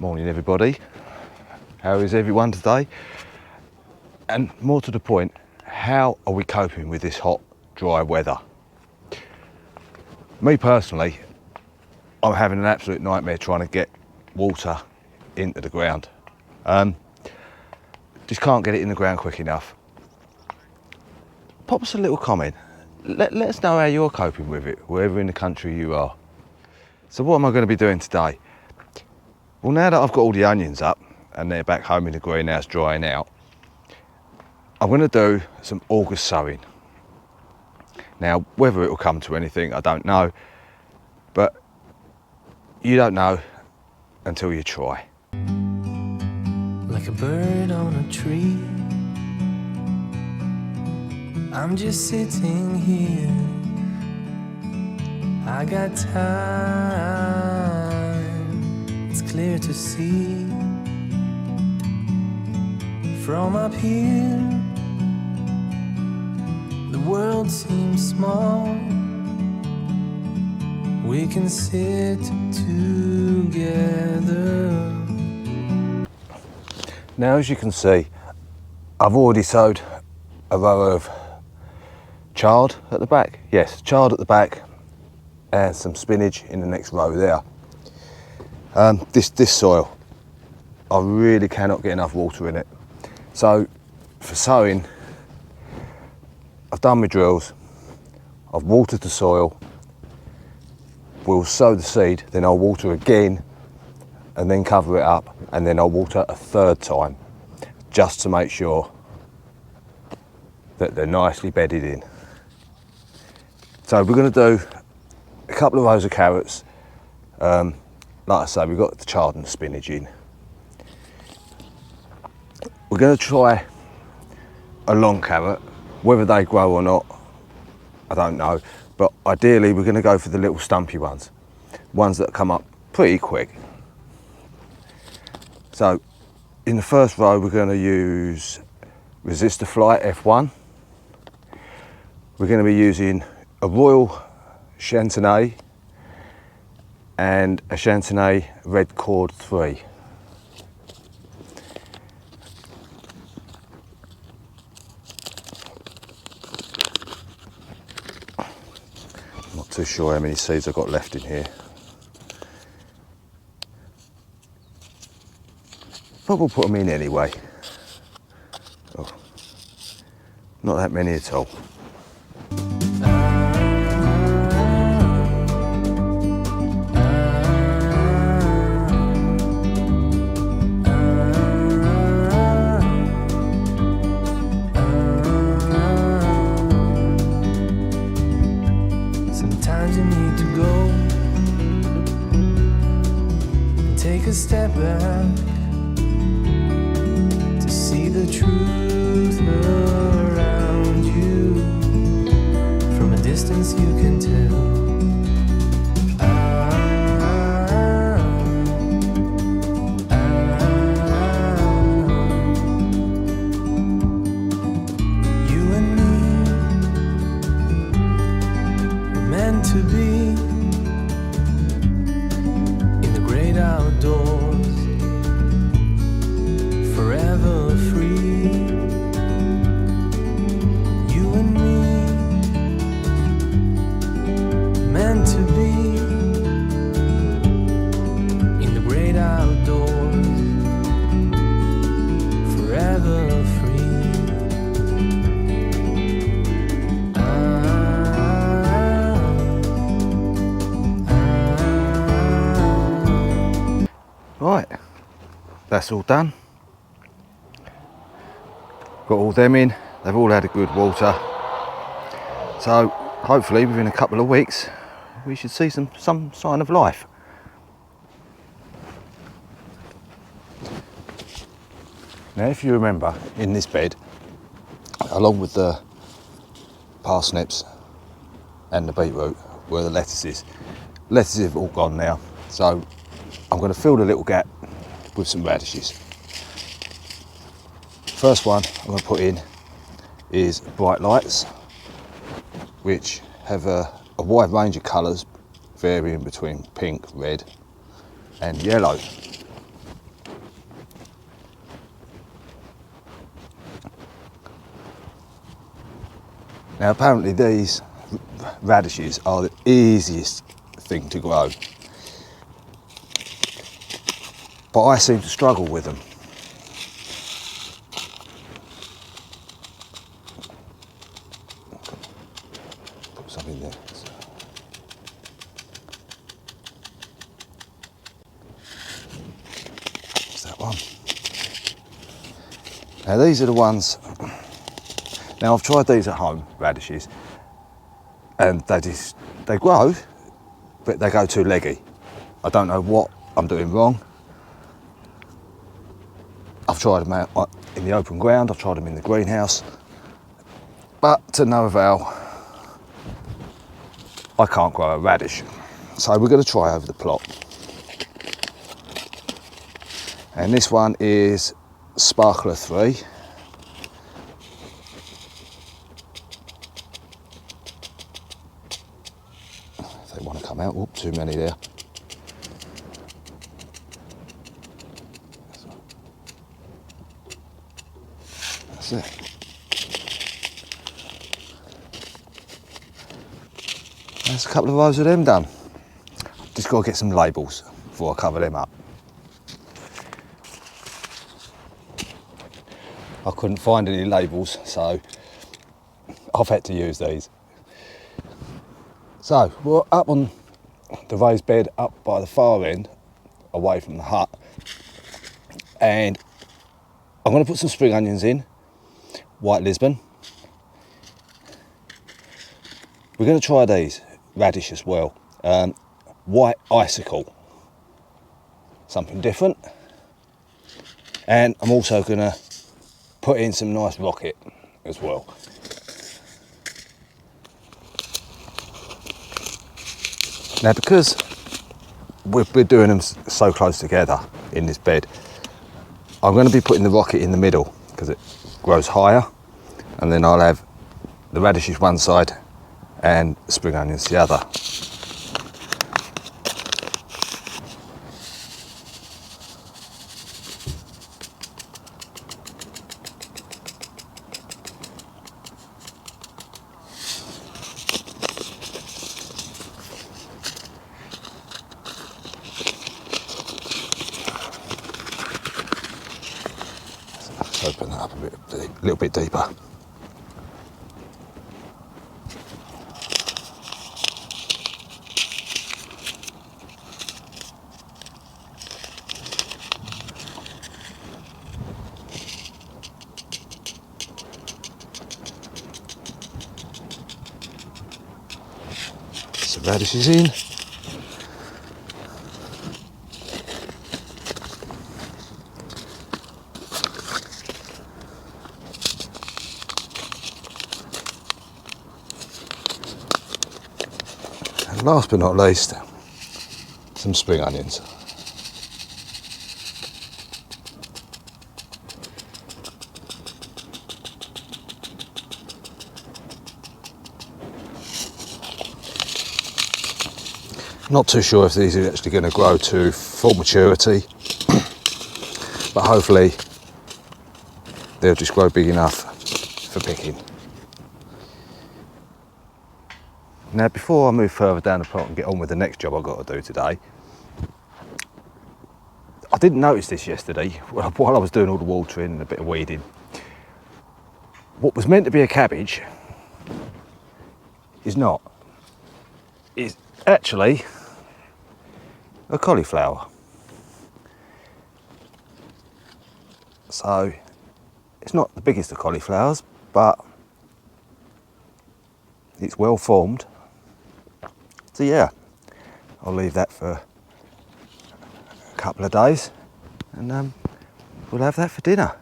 Morning everybody, how is everyone today? And more to the point, how are we coping with this hot, dry weather? Me personally, I'm having an absolute nightmare trying to get water into the ground. Just can't get it in the ground quick enough. Pop us a little comment, let us know how you're coping with it, wherever in the country you are. So what am I going to be doing today? Well, now that I've got all the onions up and they're back home in the greenhouse drying out, I'm going to do some August sowing. Now, whether it will come to anything, I don't know, but you don't know until you try. Like a bird on a tree, I'm just sitting here. I got time, it's clear to see. From up here, the world seems small. We can sit together. Now, as you can see, I've already sowed a row of chard at the back. Yes, chard at the back, and some spinach in the next row there. This soil, I really cannot get enough water in it. So for sowing, I've done my drills, I've watered the soil, we'll sow the seed, then I'll water again, and then cover it up, and then I'll water a third time, just to make sure that they're nicely bedded in. So we're going to do a couple of rows of carrots. Like I say, we've got the chard and the spinach in. We're going to try a long carrot. Whether they grow or not, I don't know. But ideally, we're going to go for the little stumpy ones that come up pretty quick. So in the first row, we're going to use Resistor Flight F1. We're going to be using a Royal Chantenay and a Chantenay Red Cord 3. Not too sure how many seeds I've got left in here, but we'll put them in anyway. Oh, not that many at all. Sometimes you need to go and take a step back to see the truth around you. From a distance you can tell. You and me were meant to be in the great outdoors, forever free. You and me, meant to be in the great outdoors, forever free. Right, that's all done. Got all them in, they've all had a good water. So hopefully within a couple of weeks we should see some sign of life. Now if you remember, in this bed, along with the parsnips and the beetroot, were the lettuces. Lettuces have all gone now, so I'm going to fill the little gap with some radishes. First one I'm going to put in is Bright Lights, which have a wide range of colours varying between pink, red and yellow. Now apparently these radishes are the easiest thing to grow, but I seem to struggle with them. Put some in there. What's that one? Now these are the ones. Now I've tried these at home, radishes, and they grow, but they go too leggy. I don't know what I'm doing wrong. I've tried them out in the open ground, I've tried them in the greenhouse, but to no avail. I can't grow a radish. So we're going to try over the plot. And this one is Sparkler 3. If they want to come out, whoop, too many there. That's it. There's a couple of rows of them done. Just got to get some labels before I cover them up. I couldn't find any labels, so I've had to use these. So we're up on the raised bed up by the far end, away from the hut, and I'm going to put some spring onions in, white Lisbon. We're going to try these, radish as well, white icicle, something different, and I'm also going to put in some nice rocket as well. Now because we're doing them so close together in this bed, I'm going to be putting the rocket in the middle because it grows higher, and then I'll have the radishes one side and spring onions the other. Let's open that up a little bit deeper. Some radishes in. And last but not least, some spring onions. Not too sure if these are actually going to grow to full maturity, but hopefully they'll just grow big enough for picking. Now before I move further down the plot and get on with the next job I've got to do today, I didn't notice this yesterday while I was doing all the watering and a bit of weeding. What was meant to be a cabbage is not. It's actually a cauliflower. So it's not the biggest of cauliflowers, but it's well formed. So yeah, I'll leave that for a couple of days, and we'll have that for dinner.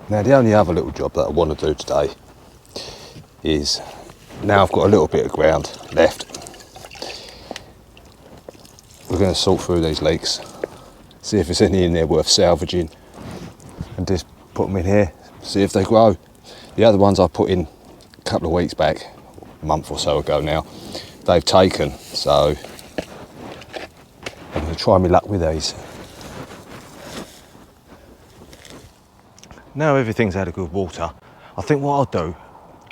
Now the only other little job that I want to do today is, now I've got a little bit of ground left, we're going to sort through these leeks, see if there's any in there worth salvaging, and just put them in here, see if they grow. The other ones I put in a couple of weeks back, a month or so ago now, they've taken, so I'm going to try my luck with these. Now everything's had a good water, I think what I'll do,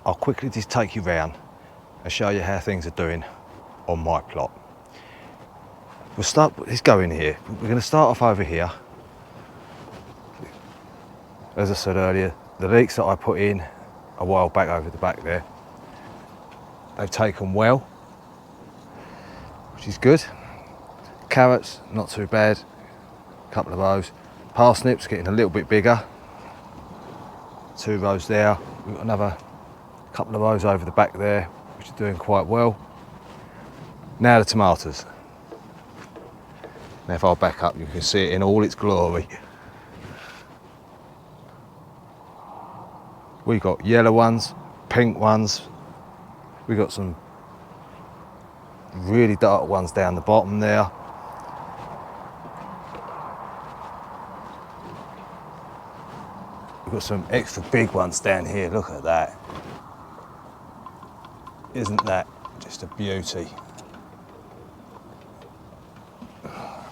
I'll quickly just take you round and show you how things are doing on my plot. Let's go in here. We're going to start off over here. As I said earlier, the leeks that I put in a while back over the back there, they've taken well, which is good. Carrots, not too bad, a couple of rows. Parsnips getting a little bit bigger, 2 rows there. We've got another couple of rows over the back there, which are doing quite well. Now the tomatoes. Now if I back up, you can see it in all its glory. We've got yellow ones, pink ones, we've got some really dark ones down the bottom there. We've got some extra big ones down here, look at that. Isn't that just a beauty?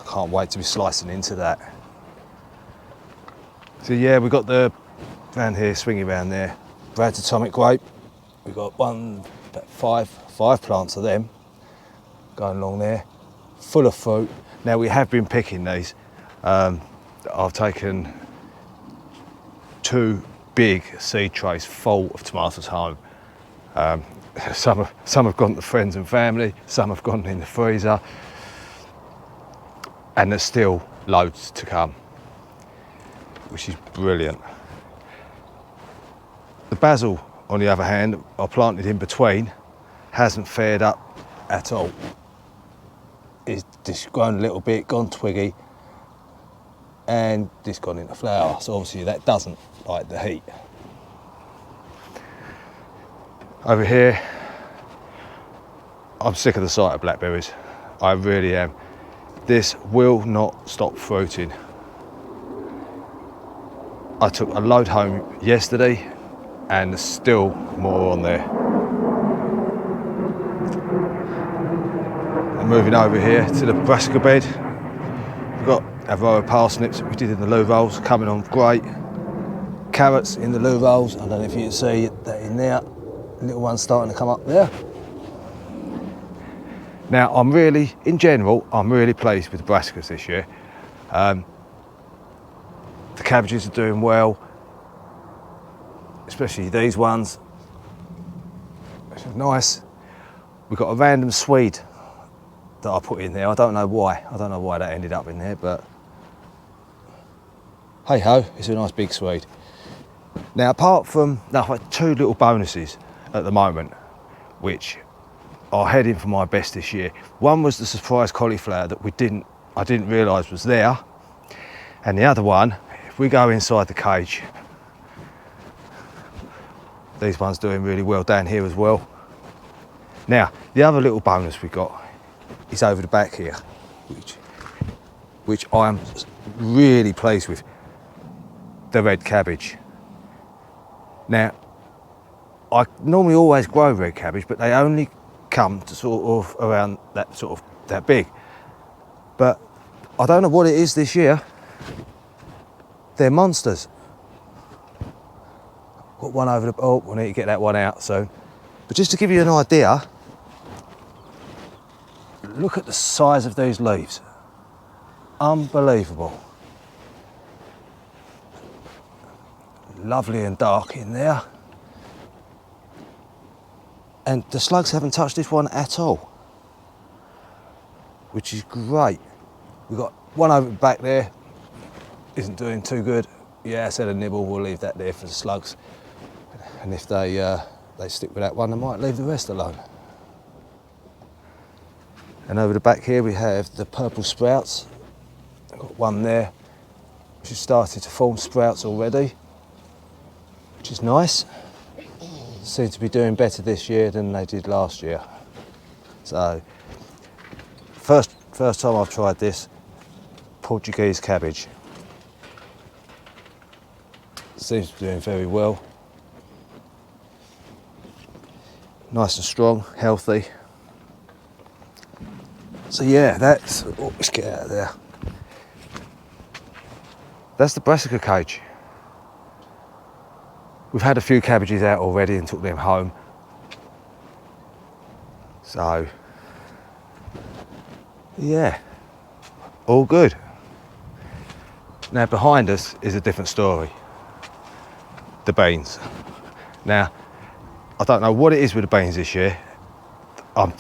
Can't wait to be slicing into that. So yeah, we've got the around here, swinging around there, Brad's atomic grape. We've got five plants of them going along there, full of fruit. Now we have been picking these. I've taken 2 big seed trays full of tomatoes home. Some have gone to friends and family, some have gone in the freezer, and there's still loads to come, which is brilliant. The basil, on the other hand, I planted in between, hasn't fared up at all. It's just grown a little bit, gone twiggy, and just gone into flower. So obviously that doesn't like the heat. Over here, I'm sick of the sight of blackberries. I really am. This will not stop fruiting. I took a load home yesterday and there's still more on there. And moving over here to the brassica bed, we've got a row of parsnips that we did in the loo rolls, coming on great. Carrots in the loo rolls, I don't know if you can see that in there. Little one's starting to come up there. Now in general, I'm really pleased with the brassicas this year. The cabbages are doing well, especially these ones, which are nice. We've got a random swede that I put in there. I don't know why that ended up in there, but hey ho, it's a nice big swede. Now apart from, I've got 2 little bonuses at the moment, which are heading for my best this year. One was the surprise cauliflower that I didn't realise was there, and the other one, if we go inside the cage, these ones doing really well down here as well. Now the other little bonus we got is over the back here, which I am really pleased with. The red cabbage. Now I normally always grow red cabbage, but they only come to sort of around that big. But I don't know what it is this year. They're monsters. Got one over the, oh, we'll need to get that one out soon. But just to give you an idea, look at the size of these leaves. Unbelievable. Lovely and dark in there. And the slugs haven't touched this one at all, which is great. We've got one over back there, isn't doing too good. Yeah, I said a nibble, we'll leave that there for the slugs. And if they stick with that one, I might leave the rest alone. And over the back here we have the purple sprouts. I've got one there, which has started to form sprouts already, which is nice. Seem to be doing better this year than they did last year. So, first time I've tried this, Portuguese cabbage. Seems to be doing very well. Nice and strong, healthy. So yeah, that's, oh, let's get out of there. That's the brassica cage. We've had a few cabbages out already and took them home. So, yeah, all good. Now behind us is a different story. The beans. Now, I don't know what it is with the beans this year. I'm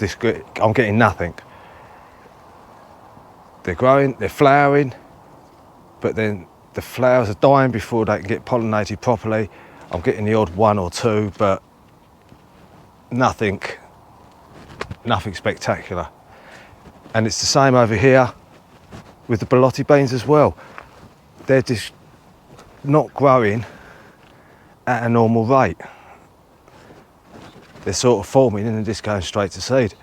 getting nothing. They're growing, they're flowering, but then the flowers are dying before they can get pollinated properly. I'm getting the odd one or two, but nothing spectacular. And it's the same over here with the borlotti beans as well. They're just not growing at a normal rate. They're sort of forming and then just going straight to seed.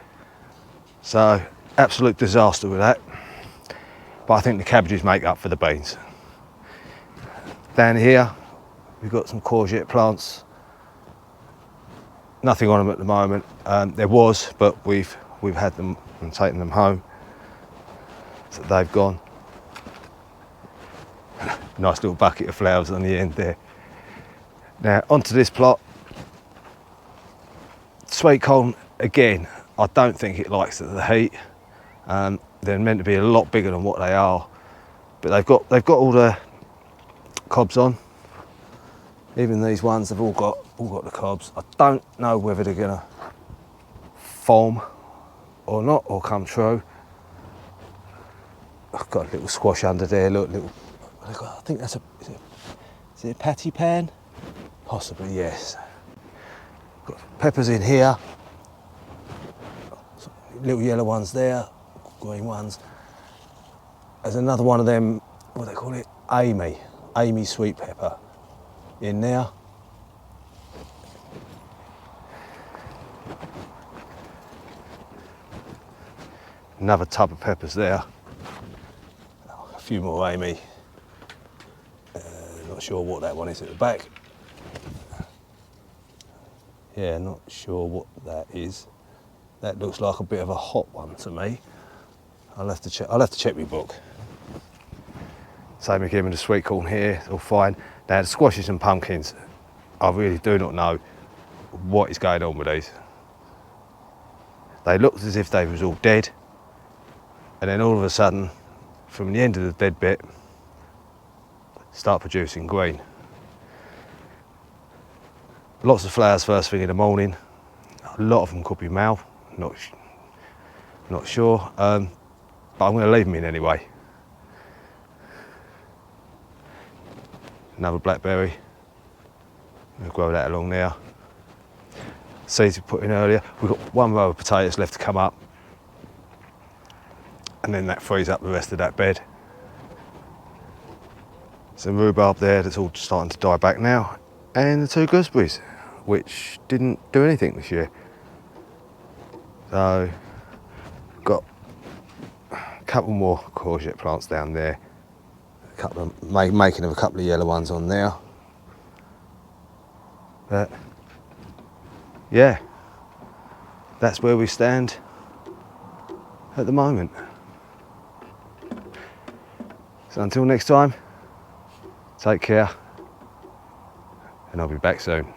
So, absolute disaster with that. But I think the cabbages make up for the beans. Down here, we've got some courgette plants. Nothing on them at the moment. There was, but we've had them and taken them home. So they've gone. Nice little bucket of flowers on the end there. Now onto this plot. Sweet corn, again, I don't think it likes the heat. They're meant to be a lot bigger than what they are, but they've got all the cobs on. Even these ones have all got the cobs. I don't know whether they're gonna form or not, or come true. I've got a little squash under there. Look, I think that's is it a patty pan? Possibly, yes. Got peppers in here. Little yellow ones there, green ones. There's another one of them, what do they call it? Amy sweet pepper in there. Another tub of peppers there. A few more Amy. Not sure what that one is at the back. Yeah, not sure what that is. That looks like a bit of a hot one to me. I'll have to check my book. Same again with the sweet corn here, it's all fine. Now the squashes and pumpkins, I really do not know what is going on with these. They looked as if they was all dead, and then all of a sudden, from the end of the dead bit, start producing green. Lots of flowers first thing in the morning. A lot of them could be male, not sure, but I'm going to leave them in anyway. Another blackberry, we'll grow that along there. Seeds we put in earlier. We've got one row of potatoes left to come up, and then that frees up the rest of that bed. Some rhubarb there that's all starting to die back now, and the 2 gooseberries, which didn't do anything this year. So, got a couple more courgette plants down there, a couple of, making of a couple of yellow ones on there. But yeah, that's where we stand at the moment. So until next time, take care, and I'll be back soon.